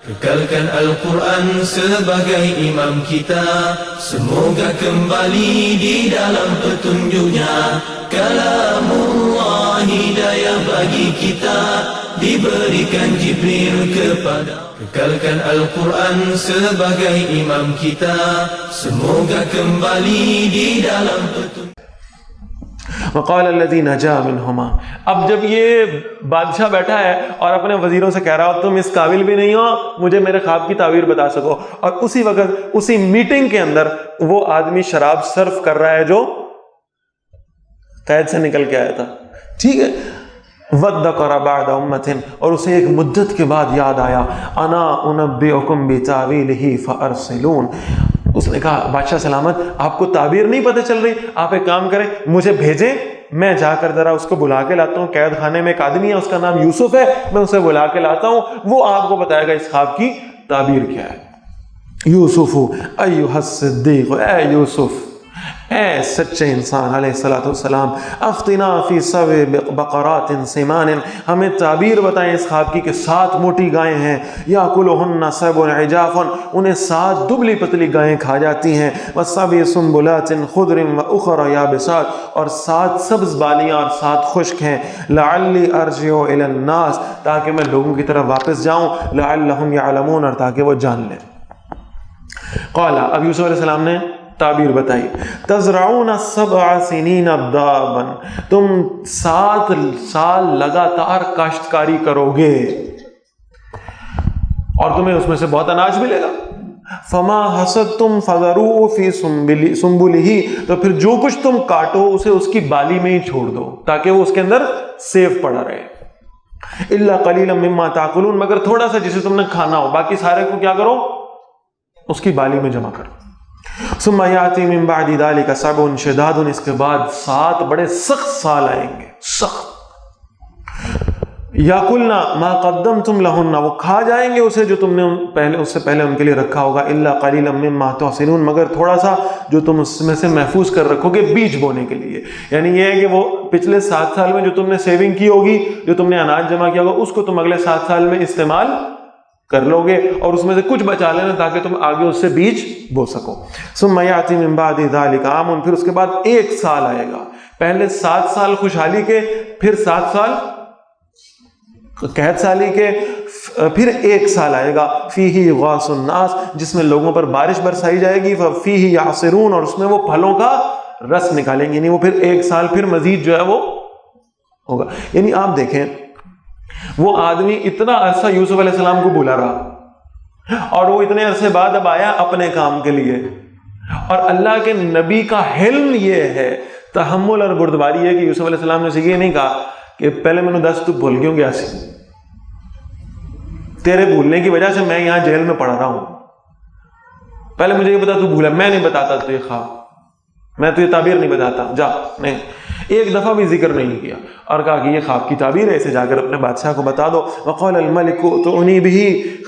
Kekalkan Al-Quran sebagai imam kita, semoga kembali di dalam petunjuknya. Kalamullah hidayah bagi kita, diberikan Jibril kepada. Kekalkan Al-Quran sebagai imam kita, semoga kembali di dalam petunjuk. وقال الذي نجا منهما. اب جب یہ بادشاہ بیٹھا ہے اور اپنے وزیروں سے کہہ رہا ہو تم اس قابل بھی نہیں ہو مجھے میرے خواب کی تعبیر بتا سکو، اور اسی وقت اسی میٹنگ کے اندر وہ آدمی شراب صرف کر رہا ہے جو قید سے نکل کے آیا تھا، ٹھیک ہے، وَذَّكَرَ بَعْدَ أُمَّةٍ، اور اسے ایک مدت کے بعد یاد آیا، اَنَا أُنَبِّئُكُمْ بِتَأْوِيلِهِ فَأَرْسِلُونَ، اس نے کہا بادشاہ سلامت آپ کو تعبیر نہیں پتہ چل رہی، آپ ایک کام کریں مجھے بھیجیں، میں جا کر ذرا اس کو بلا کے لاتا ہوں، قید خانے میں ایک آدمی ہے اس کا نام یوسف ہے، میں اسے بلا کے لاتا ہوں، وہ آپ کو بتائے گا اس خواب کی تعبیر کیا ہے۔ یوسف ایھا الصدیق، اے یوسف، اے سچے انسان علیہ الصلوۃ والسلام، افتنا فی سبع بقرات سمان، ہمیں تعبیر بتائیں اس خواب کی کہ 7 موٹی گائیں ہیں، یاکلہن سبع عجاف، انہیں 7 دبلی پتلی گائیں کھا جاتی ہیں، وسبع سنبلات خضر واخر یابسات، اور 7 سبز بالیاں اور 7 خشک ہیں، لعلی ارجع الی الناس، تاکہ میں لوگوں کی طرف واپس جاؤں، لعلہم یعلمون، اور تاکہ وہ جان لیں۔ قال، اب یوسف علیہ السلام نے تعبیر بتائی، تزرعون 7 سنین دابا، تم 7 سال لگاتار کاشتکاری کرو گے اور تمہیں اس میں سے بہت اناج ملے گا، فما حصدتم فذروه فی سنبلہ، تو پھر جو کچھ تم کاٹو اسے اس کی بالی میں ہی چھوڑ دو تاکہ وہ اس کے اندر سیف پڑا رہے، الا قلیلا مما تاکلون، مگر تھوڑا سا جسے تم نے کھانا ہو، باقی سارے کو کیا کرو اس کی بالی میں جمع کرو۔ ثم یاتی من بعد ذلک 7 شداد، اس کے بعد 7 بڑے سخت سال آئیں گے، سخت، یاکلنا ما قدمتم لہن، وہ کھا جائیں گے اسے جو تم نے پہلے اس سے پہلے ان کے لیے رکھا ہوگا، الا قلیلا مما تحصنون، مگر تھوڑا سا جو تم اس میں سے محفوظ کر رکھو گے بیج بونے کے لیے، یعنی یہ ہے کہ وہ پچھلے 7 سال میں جو تم نے سیونگ کی ہوگی، جو تم نے اناج جمع کیا ہوگا، اس کو تم اگلے 7 سال میں استعمال کر لو گے، اور اس میں سے کچھ بچا لینا تاکہ تم آگے اس سے بیج بو سکو۔ ثم یاتی من بعد ذلک عام، پھر اس کے بعد 1 سال آئے گا، پہلے 7 سال خوشحالی کے، پھر 7 سال قحط سالی کے، پھر 1 سال آئے گا، فیہ یغاث الناس، جس میں لوگوں پر بارش برسائی جائے گی، فیہ یعصرون، اور اس میں وہ پھلوں کا رس نکالیں گے، یعنی وہ پھر 1 سال پھر مزید جو ہے وہ ہوگا۔ یعنی آپ دیکھیں وہ آدمی اتنا عرصہ یوسف علیہ السلام کو بلا رہا، اور وہ اتنے عرصے بعد اب آیا اپنے کام کے لیے، اور اللہ کے نبی کا حلم یہ ہے، تحمل اور بردباری ہے کہ یوسف علیہ السلام نے اسے یہ نہیں کہا کہ پہلے میں نے 10 تو بھول گیا ہوں گیا سی، تیرے بھولنے کی وجہ سے میں یہاں جیل میں پڑا رہا ہوں، پہلے مجھے یہ بتا تو بھولا، میں نہیں بتاتا تو یہ خواب، میں تو یہ تعبیر نہیں بتاتا، جا، نہیں، ایک دفعہ بھی ذکر نہیں کیا، اور کہا کہ یہ خواب کی تعبیر ہے، اسے جا کر اپنے بادشاہ کو بتا دو۔ وقال الملک ائتونی بہ،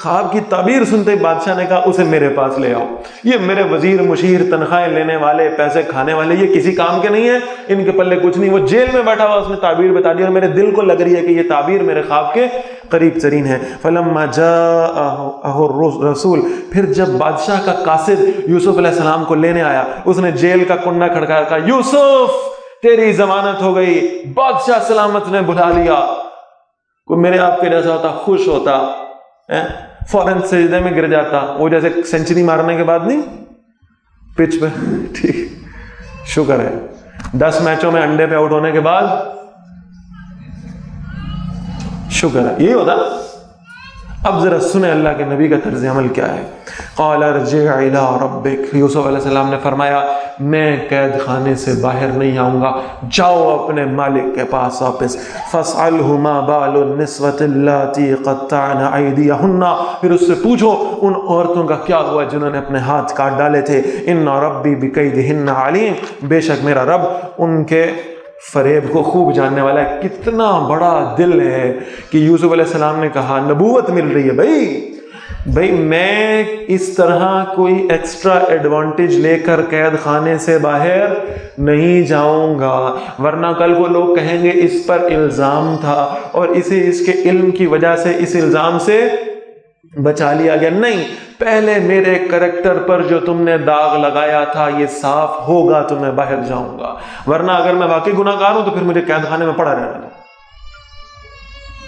خواب کی تعبیر سنتے ہی بادشاہ نے کہا اسے میرے پاس لے آؤ، یہ میرے وزیر مشیر تنخواہیں لینے والے پیسے کھانے والے یہ کسی کام کے نہیں ہیں، ان کے پلے کچھ نہیں، وہ جیل میں بیٹھا ہوا اس نے تعبیر بتا دی، اور میرے دل کو لگ رہی ہے کہ یہ تعبیر میرے خواب کے قریب ترین ہے۔ فلما جاءہ الرسول، پھر جب بادشاہ کا قاصد یوسف علیہ السلام کو لینے آیا، اس نے جیل کا کنڈا کھڑکایا، کہا یوسف تیری ضمانت ہو گئی، بادشاہ سلامت نے بلا لیا۔ کوئی میرے آپ کے جیسا ہوتا خوش ہوتا، فوراً سجدے میں گر جاتا، وہ جیسے سینچری مارنے کے بعد نہیں پچ پہ، ٹھیک، شکر ہے 10 میچوں میں انڈے پہ آؤٹ ہونے کے بعد شکر ہے، یہی ہوتا۔ اب ذرا سنیں اللہ کے نبی کا طرز عمل کیا ہے۔ قال ارجع الی ربک، یوسف علیہ السلام نے فرمایا میں قید خانے سے باہر نہیں آؤں گا، جاؤ اپنے مالک کے پاس واپس، فاسألہ ما بال النسوة اللاتی قطعن ایدیہن، پھر اس سے پوچھو ان عورتوں کا کیا ہوا جنہوں نے اپنے ہاتھ کاٹ ڈالے تھے، ان ربی بکیدہن علیم، بے شک میرا رب ان کے فریب کو خوب جاننے والا ہے۔ کتنا بڑا دل ہے کہ یوسف علیہ السلام نے کہا نبوت مل رہی ہے بھائی میں اس طرح کوئی ایکسٹرا ایڈوانٹیج لے کر قید خانے سے باہر نہیں جاؤں گا، ورنہ کل کو لوگ کہیں گے اس پر الزام تھا اور اسے اس کے علم کی وجہ سے اس الزام سے بچا لیا گیا. نہیں، پہلے میرے کریکٹر پر جو تم نے داغ لگایا تھا یہ صاف ہوگا تو میں باہر جاؤں گا، ورنہ اگر میں واقعی گناہ گار ہوں تو پھر مجھے قید خانے میں پڑا رہنا دو.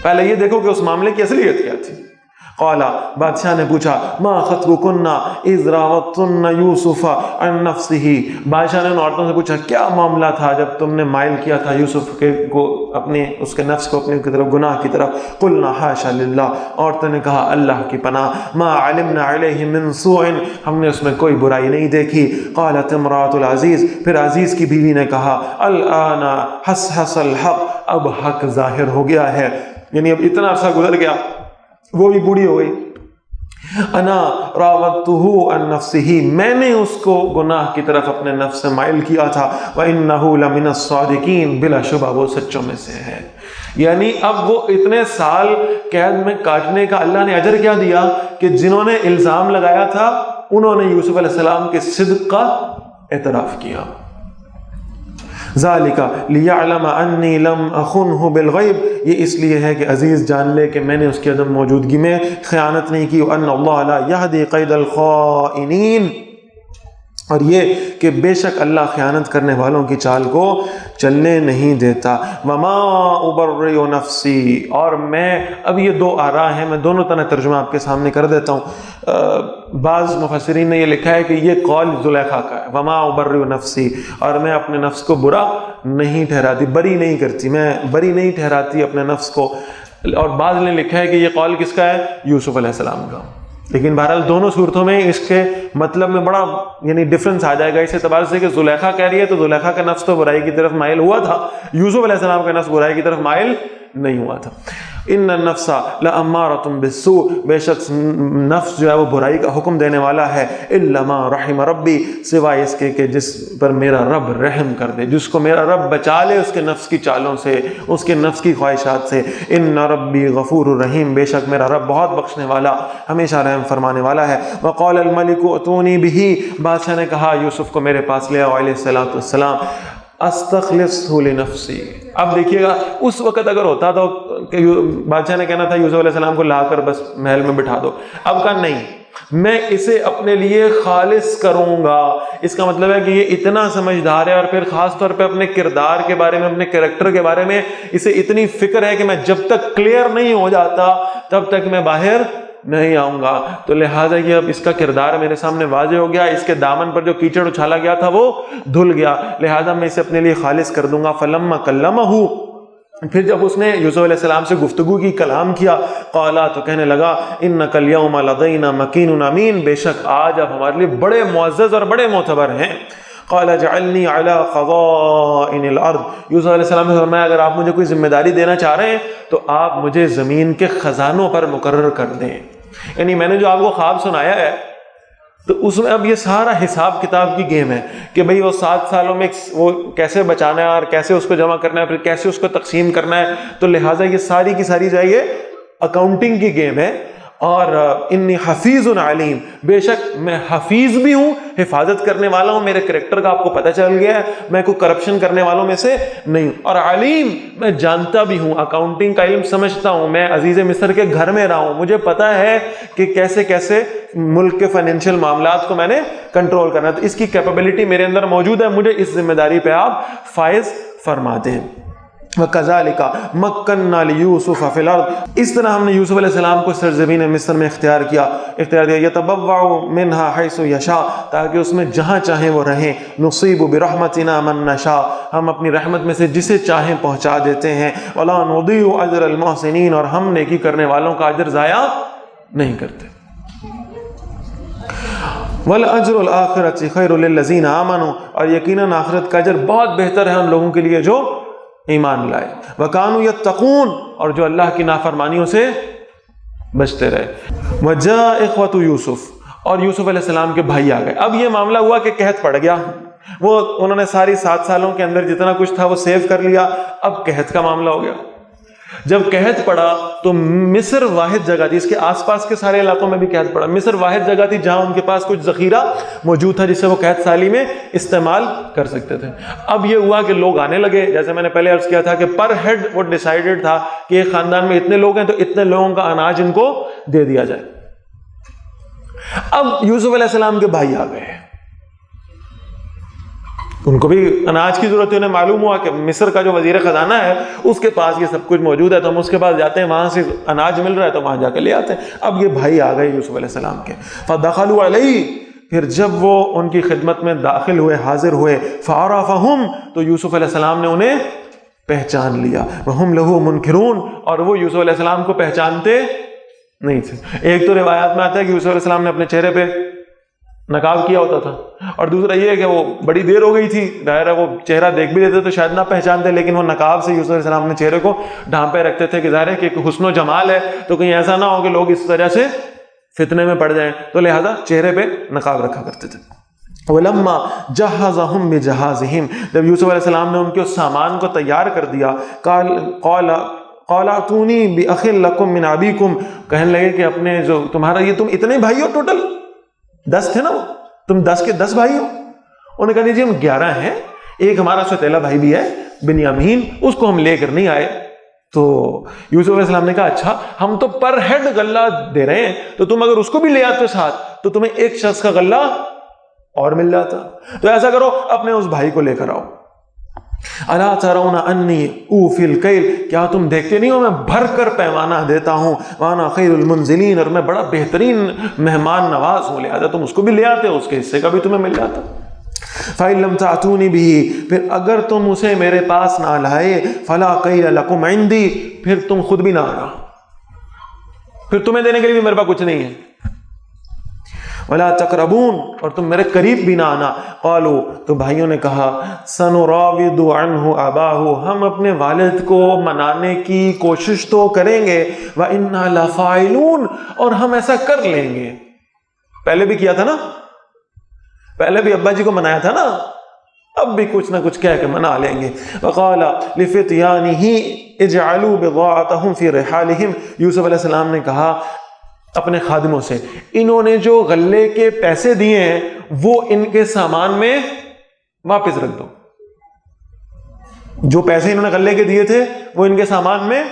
پہلے یہ دیکھو کہ اس معاملے کی اصلیت کیا تھی. قالا، بادشاہ نے پوچھا، ما خطبکن اذ راوتن یوسف عن نفسہ. بادشاہ نے ان عورتوں سے پوچھا کیا معاملہ تھا جب تم نے مائل کیا تھا یوسف کو اپنے اس کے نفس کو اپنے کی طرف، گناہ کی طرف. قلنا حاشا للہ. عورتوں نے کہا اللہ کی پناہ. ما علمنا علیہ من سوء، ہم نے اس میں کوئی برائی نہیں دیکھی. قالت امرأۃ العزیز، پھر عزیز کی بیوی نے کہا، الآن حصحص الحق، اب حق ظاہر ہو گیا ہے. یعنی اب اتنا عرصہ گزر گیا، وہ بھی بوڑھی ہو گئی. انا راودتہ عن نفسہ، میں نے اس کو گناہ کی طرف اپنے نفس سے مائل کیا تھا. وانہ لمن الصادقین، بلا شبہ وہ سچوں میں سے ہے. یعنی اب وہ اتنے سال قید میں کاٹنے کا اللہ نے اجر کیا دیا کہ جنہوں نے الزام لگایا تھا انہوں نے یوسف علیہ السلام کے صدق کا اعتراف کیا. ذالک لیعلم انی لم اخنہ بالغیب، یہ اس لیے ہے کہ عزیز جان لے کہ میں نے اس کی عدم موجودگی میں خیانت نہیں کی. ان اللہ لا یہدی قید الخائنین، اور یہ کہ بے شک اللہ خیانت کرنے والوں کی چال کو چلنے نہیں دیتا. وما ابرئ نفسی، اور میں، اب یہ دو آراء ہیں، میں دونوں طرح ترجمہ آپ کے سامنے کر دیتا ہوں. بعض مفسرین نے یہ لکھا ہے کہ یہ قول زلیخا کا ہے، وما ابرئ نفسی، اور میں اپنے نفس کو برا نہیں ٹھہراتی، بری نہیں کرتی، میں بری نہیں ٹھہراتی اپنے نفس کو. اور بعض نے لکھا ہے کہ یہ قول کس کا ہے؟ یوسف علیہ السلام کا. لیکن بہرحال دونوں صورتوں میں اس کے مطلب میں بڑا یعنی ڈفرنس آ جائے گا، اس اعتبار سے کہ زلیخا کہہ رہی ہے تو زلیخا کا نفس تو برائی کی طرف مائل ہوا تھا، یوسف علیہ السلام کا نفس برائی کی طرف مائل نہیں ہوا تھا. ان النفس لامارۃ بالسوء، بے شک نفس جو ہے وہ برائی کا حکم دینے والا ہے. الا ما رحم ربی، سوائے اس کے کہ جس پر میرا رب رحم کر دے، جس کو میرا رب بچا لے اس کے نفس کی چالوں سے، اس کے نفس کی خواہشات سے. ان ربی غفور الرحیم، بے شک میرا رب بہت بخشنے والا، ہمیشہ رحم فرمانے والا ہے. وقال الملک اتونی بہ، بادشاہ نے کہا یوسف کو میرے پاس لے آؤ علیہ الصلوۃ والسلام. استخلصہ لنفسی. اب دیکھیے گا اس وقت اگر ہوتا تو کہ بادشاہ نے کہنا تھا یوسف علیہ السلام کو لا کر بس محل میں بٹھا دو، اب کہا نہیں، میں اسے اپنے لیے خالص کروں گا. اس کا مطلب ہے کہ یہ اتنا سمجھدار ہے، اور پھر خاص طور پہ اپنے کردار کے بارے میں، اپنے کریکٹر کے بارے میں اسے اتنی فکر ہے کہ میں جب تک کلیئر نہیں ہو جاتا تب تک میں باہر نہیں آؤں گا. تو لہٰذا یہ اب اس کا کردار میرے سامنے واضح ہو گیا، اس کے دامن پر جو کیچڑ اچھالا گیا تھا وہ دھل گیا، لہٰذا میں اسے اپنے لیے خالص کر دوں گا. فلما کلمہ، پھر جب اس نے یوسف علیہ السلام سے گفتگو کی، کلام کیا، قالا، تو کہنے لگا، انک الیوم لدینا مکین امین، بے شک آج آپ ہمارے لیے بڑے معزز اور بڑے معتبر ہیں. قال اجعلنی علی خزائن الارض، یوسف علیہ السلام نے فرمایا اگر آپ مجھے کوئی ذمہ داری دینا چاہ رہے ہیں تو آپ مجھے زمین کے خزانوں پر مقرر کر دیں. یعنی میں نے جو آپ کو خواب سنایا ہے تو اس میں اب یہ سارا حساب کتاب کی گیم ہے کہ بھئی وہ 7 سالوں میں وہ کیسے بچانا ہے اور کیسے اس کو جمع کرنا ہے، پھر کیسے اس کو تقسیم کرنا ہے. تو لہٰذا یہ ساری کی ساری جو ہے یہ اکاؤنٹنگ کی گیم ہے. اور انی حفیظ علیم، بے شک میں حفیظ بھی ہوں، حفاظت کرنے والا ہوں، میرے کریکٹر کا آپ کو پتہ چل گیا ہے، میں کوئی کرپشن کرنے والوں میں سے نہیں ہوں. اور علیم، میں جانتا بھی ہوں، اکاؤنٹنگ کا علم سمجھتا ہوں، میں عزیز مصر کے گھر میں رہا ہوں، مجھے پتہ ہے کہ کیسے کیسے ملک کے فائنینشیل معاملات کو میں نے کنٹرول کرنا ہے. تو اس کی کیپیبلٹی میرے اندر موجود ہے، مجھے اس ذمہ داری پہ آپ فائز فرما دیں. وَكَذَلِكَ مَكَّنَّا لِيُوسُفَ فِي الْأَرْضِ، اس طرح ہم نے یوسف علیہ السلام کو سرزمین مصر میں اختیار دیا. يَتَبَوَّعُ مِنْهَا حَيْثُ يَشَاءُ، تاکہ اس میں جہاں چاہیں وہ رہیں. نُصِيبُ بِرَحْمَتِنَا مَن نَّشَاءُ، ہم اپنی رحمت میں سے جسے چاہیں پہنچا دیتے ہیں. وَلَا نُضِيعُ أَجْرَ الْمُحْسِنِينَ، اور ہم نیکی کرنے والوں کا اجر ضائع نہیں کرتے. وَالْأَجْرُ الْآخِرَةِ خَيْرٌ لِلَّذِينَ آمَنُوا، اور یقیناً آخرت کا اجر بہت بہتر ہے ان لوگوں کے لیے جو ایمان لائے. وَكَانُوا يَتَّقُونَ، اور جو اللہ کی نافرمانیوں سے بچتے رہے. وَجَاءَ إِخْوَةُ يُوسُف، اور یوسف علیہ السلام کے بھائی آ گئے. اب یہ معاملہ ہوا کہ قحط پڑ گیا، وہ انہوں نے ساری 7 سالوں کے اندر جتنا کچھ تھا وہ سیو کر لیا، اب قحط کا معاملہ ہو گیا. جب قحط پڑا تو مصر واحد جگہ تھی، اس کے آس پاس کے سارے علاقوں میں بھی قحط پڑا، مصر واحد جگہ تھی جہاں ان کے پاس کچھ ذخیرہ موجود تھا جس سے وہ قحط سالی میں استعمال کر سکتے تھے. اب یہ ہوا کہ لوگ آنے لگے، جیسے میں نے پہلے عرض کیا تھا کہ پر ہیڈ وہ ڈیسائیڈڈ تھا کہ ایک خاندان میں اتنے لوگ ہیں تو اتنے لوگوں کا اناج ان کو دے دیا جائے. اب یوسف علیہ السلام کے بھائی آ گئے، ان کو بھی اناج کی ضرورت ہے، انہیں معلوم ہوا کہ مصر کا جو وزیر خزانہ ہے اس کے پاس یہ سب کچھ موجود ہے، تو ہم اس کے پاس جاتے ہیں، وہاں سے اناج مل رہا ہے تو وہاں جا کے لے آتے ہیں۔ اب یہ بھائی آ گئے یوسف علیہ السلام کے، فدخلوا علیہ، پھر جب وہ ان کی خدمت میں داخل ہوئے، حاضر ہوئے، فعرفہم، تو یوسف علیہ السلام نے انہیں پہچان لیا، وہم لہ منکرون، اور وہ یوسف علیہ السلام کو پہچانتے نہیں تھے۔ ایک تو روایات میں آتا ہے کہ یوسف علیہ السلام نے اپنے چہرے پہ نقاب کیا ہوتا تھا، اور دوسرا یہ ہے کہ وہ بڑی دیر ہو گئی تھی، ظاہر ہے وہ چہرہ دیکھ بھی لیتے تو شاید نہ پہچانتے، لیکن وہ نقاب سے یوسف علیہ السلام نے چہرے کو ڈھانپے رکھتے تھے کہ ظاہر ہے کہ حسن و جمال ہے تو کہیں ایسا نہ ہو کہ لوگ اس طرح سے فتنے میں پڑ جائیں، تو لہذا چہرے پہ نقاب رکھا کرتے تھے۔ وَلَمَّا جَهَّزَهُمْ بِجَهَازِهِمْ، جب یوسف علیہ السلام نے ان کے اس سامان کو تیار کر دیا، قَالَ ائْتُونِي بِأَخٍ لَكُم مِّنْ أَبِيكُمْ، کہنے لگے کہ اپنے جو تمہارا یہ تم اتنے بھائی ہو، ٹوٹل 10 تھے نا، وہ تم 10 کے 10 بھائی ہو؟ انہوں نے کہا جی ہم 11 ہیں، ایک ہمارا سوتیلا بھائی بھی ہے بنیامین، اس کو ہم لے کر نہیں آئے۔ تو یوسف علیہ السلام نے کہا اچھا ہم تو پر ہیڈ غلہ دے رہے ہیں، تو تم اگر اس کو بھی لے آتے ساتھ تو تمہیں ایک شخص کا غلہ اور مل جاتا، تو ایسا کرو اپنے اس بھائی کو لے کر آؤ۔ الا ترون انی اوفی الکیل، کیا تم دیکھتے نہیں ہو میں بھر کر پیمانہ دیتا ہوں، وانا خیر المنزلین، اور میں بڑا بہترین مہمان نواز ہوں، لہذا تم اس کو بھی لے آتے، اس کے حصے کا بھی تمہیں مل جاتا۔ فَإِن لَمْ تَأْتُونِ بِهِ، پھر اگر تم اسے میرے پاس نہ لائے، فَلَا قَيْلَ لَكُمْ عِنْدِي، پھر تم خود بھی نہ آنا، پھر تمہیں دینے کے لیے بھی میرے پاس کچھ نہیں ہے۔ وَلَا تَقْرَبُونَ، اور تم میرے قریب بھی نہ آنا۔ قالوا، تو بھائیوں نے کہا سَنُرَاوِدُ عَنْهُ أَبَاهُ، ہم اپنے والد کو منانے کی کوشش تو کریں گے، وَإِنَّا لَفَاعِلُونَ، اور ہم ایسا کر لیں گے۔ پہلے بھی کیا تھا نا، پہلے بھی ابا جی کو منایا تھا نا، اب بھی کچھ نہ کچھ کہہ کے منا لیں گے۔ وقال لفتيانه اجعلوا بضاعتهم في رحالهم، یوسف علیہ السلام نے کہا اپنے خادموں سے انہوں نے جو غلے کے پیسے دیے ہیں وہ ان کے سامان میں واپس رکھ دو، جو پیسے انہوں نے غلے کے دیے تھے وہ ان کے سامان میں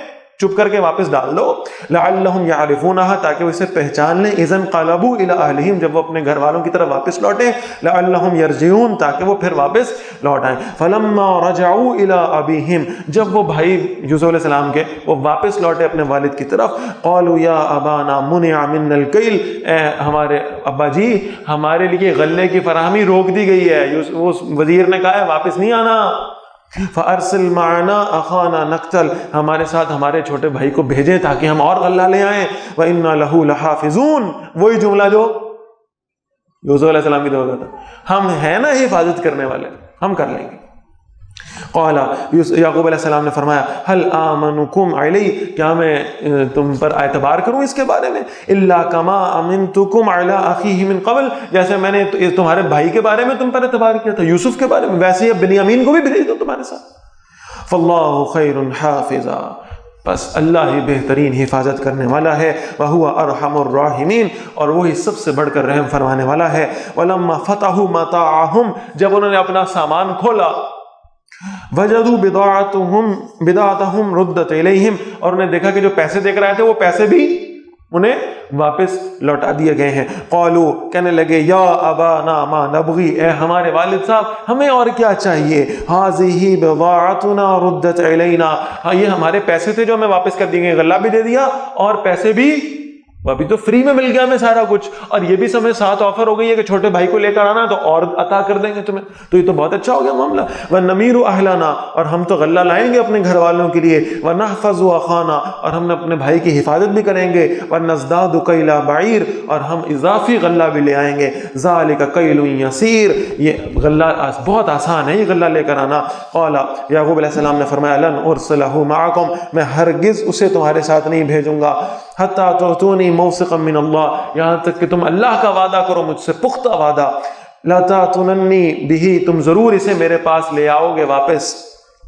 چپ کر کے واپس ڈال دو، لعلہم یعرفونہا، تاکہ وہ اسے پہچان لیں، اذا انقلبوا الی اہلہم، جب وہ اپنے گھر والوں کی طرف واپس لوٹیں، لعلہم یرجعون، تاکہ وہ پھر واپس لوٹ آئیں۔ فلما رجعوا الی ابیہم، جب وہ بھائی یوسف علیہ السلام کے وہ واپس لوٹے اپنے والد کی طرف، قالوا یا ابانا منع منا الکیل، اے ہمارے ابا جی ہمارے لیے غلے کی فراہمی روک دی گئی ہے، اس وزیر نے کہا ہے واپس نہیں آنا، فَأَرْسِلْ مَعَنَا أَخَانَا نَقْتَلْ، ہمارے ساتھ ہمارے چھوٹے بھائی کو بھیجیں تاکہ ہم اور غلہ لے آئیں، وَإِنَّا لَهُ لَحَافِظُونَ، وہی جملہ جو یوسف علیہ السلام کی دعا تھا، ہم ہیں نا حفاظت کرنے والے، ہم کر لیں گے۔ قال، یعقوب علیہ السلام نے فرمایا هل آمنکم علی، کیا میں تم پر اعتبار کروں اس کے بارے میں، الا کما امنتکم علی اخیہ من قبل، جیسے میں نے تمہارے بھائی کے بارے میں تم پر اعتبار کیا تھا، یوسف کے بارے میں، ویسے ہی بنیامین کو بھی بھیج دو تمہارے ساتھ۔ فاللہ خیر حافظا، بس اللہ ہی بہترین حفاظت کرنے والا ہے، وَهُوَ أَرْحَمُ الرَّاحِمِينَ، اور وہی سب سے بڑھ کر رحم فرمانے والا ہے۔ وَلَمَّا فَتَحُوا مَتَاعَهُمْ، جب انہوں نے اپنا سامان کھولا، وَجَدُوا بِضَاعَتَهُمْ رُدَّتْ إِلَيْهِمْ، اور انہیں دیکھا کہ جو پیسے دے کر آئے تھے وہ پیسے بھی انہیں واپس لوٹا دیے گئے ہیں۔ قالوا، کہنے لگے یا ابانا ما نبغی، اے ہمارے والد صاحب ہمیں اور کیا چاہیے، هذه بضاعتنا ردت إلينا، ہاں یہ ہمارے پیسے تھے جو ہمیں واپس کر دیے گئے، غلہ بھی دے دیا اور پیسے بھی، ابھی تو فری میں مل گیا ہمیں سارا کچھ، اور یہ بھی ہمیں ساتھ آفر ہو گئی ہے کہ چھوٹے بھائی کو لے کر آنا تو اور عطا کر دیں گے تمہیں، تو یہ تو بہت اچھا ہو گیا معاملہ۔ وَنَمِيرُ أَهْلَنَا، اور ہم تو غلہ لائیں گے اپنے گھر والوں کے لیے، وَنَحْفَظُ أَخَانَا، اور ہم اپنے بھائی کی حفاظت بھی کریں گے، وَنَزْدَادُ كَيْلَ بَعِيرٍ، اور ہم اضافی غلہ بھی لے آئیں گے، ذَلِكَ كَيْلٌ يَسِيرٌ، یہ غلہ بہت آسان ہے یہ غلہ لے کر آنا۔ قال، یعقوب علیہ السلام نے فرمایا لن أرسلہ معکم، میں ہرگز اسے تمہارے ساتھ نہیں بھیجوں گا، حتی تعطونی موثقا من اللہ، یہاں تک کہ تم اللہ کا وعدہ کرو مجھ سے پختہ وعدہ، لا تأتوننی بہ، تم ضرور اسے میرے پاس لے آؤ گے واپس،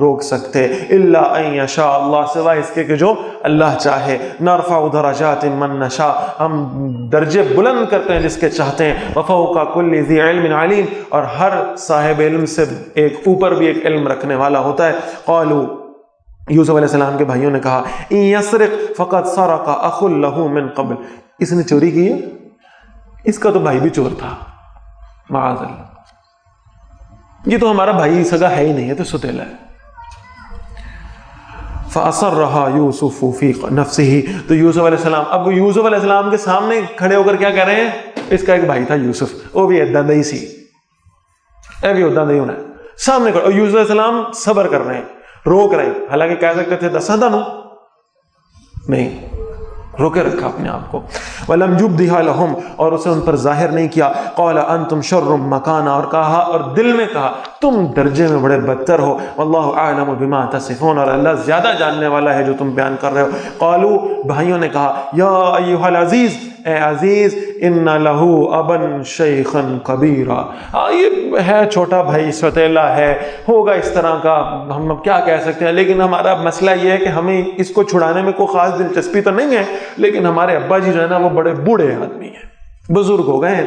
روک سکتے الا ان یشاء اللہ، سوائے اس کے کہ جو اللہ چاہے. نرفع درجات من نشاء، ہم درجے بلند کرتے ہیں جس کے چاہتے ہیں. وفوق کل ذی علم علیم، اور ہر صاحب علم سے ایک اوپر بھی ایک علم رکھنے والا ہوتا ہے. قالوا، یوسف علیہ السلام کے بھائیوں نے کہا ان یسرق فقد سرق اخ له من قبل، اس نے چوری کی ہے، اس کا تو بھائی بھی چور تھا، معاذ اللہ، یہ تو ہمارا بھائی سگا ہے ہی نہیں ہے، تو ستیلا ہے. فَأَصَرَّهَا يُوسُفُ فِي نَفْسِهِ، تو یوسف علیہ السلام، اب وہ یوسف علیہ السلام کے سامنے کھڑے ہو کر کیا کہہ رہے ہیں؟ اس کا ایک بھائی تھا یوسف، وہ بھی ادھا دہی سی، اے بھی ادھا دہی ہونا ہے سامنے کھڑے، اور یوسف علیہ السلام صبر کر رہے ہیں، روک رہے ہیں. حالانکہ کہہ سکتے تھے دسا دنو، نہیں، روکے رکھا اپنے آپ کو. وَلَمْ يُبْدِهَا لَهُمْ، اور اسے ان پر ظاہر نہیں کیا. قَالَ أَنْتُمْ شَرٌّ مَكَانًا، اور کہا، اور دل میں کہا تم درجے میں بڑے بدتر ہو. وَاللَّهُ أَعْلَمُ بِمَا تَصِفُونَ، اور اللہ زیادہ جاننے والا ہے جو تم بیان کر رہے ہو. قالوا، بھائیوں نے کہا، یا ایھا العزیز، اے عزیز، ان لہ ابن شیخا کبیرا، یہ ہے چھوٹا بھائی، ستیلا ہے، ہوگا اس طرح کا، ہم اب کیا کہہ سکتے ہیں. لیکن ہمارا مسئلہ یہ ہے کہ ہمیں اس کو چھڑانے میں کوئی خاص دلچسپی تو نہیں ہے، لیکن ہمارے ابا جی جو ہے نا وہ بڑے بوڑھے آدمی ہیں، بزرگ ہو گئے ہیں.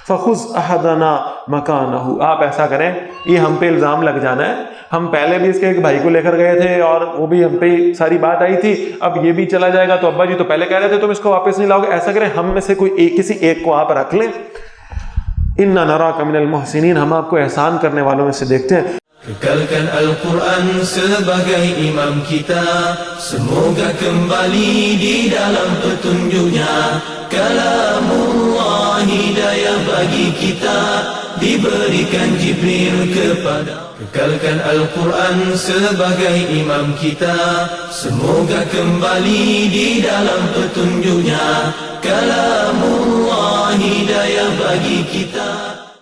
فَخُذْ أَحَدَنَا مَكَانَهُ، آپ ایسا کریں، یہ ہم پہ الزام لگ جانا ہے، ہم پہلے بھی اس کے ایک بھائی کو لے کر گئے تھے اور وہ بھی ہم پہ ساری بات آئی تھی، اب یہ بھی چلا جائے گا تو ابا جی تو پہلے کہہ رہے تھے تم اس کو واپس نہیں لاؤ گے. ایسا کریں، ہم میں سے کوئی کسی ایک کو آپ رکھ لیں. إِنَّا نَرَاكَ مِنَ الْمُحْسِنِينَ، ہم آپ کو احسان کرنے والوں میں سے دیکھتے ہیں. Kekalkan Al-Quran sebagai imam kita, semoga kembali di dalam petunjuknya. Kalamullah hidayah bagi kita, diberikan Jibril kepada. Kekalkan Al-Quran sebagai imam kita, semoga kembali di dalam petunjuknya. Kalamullah hidayah bagi kita.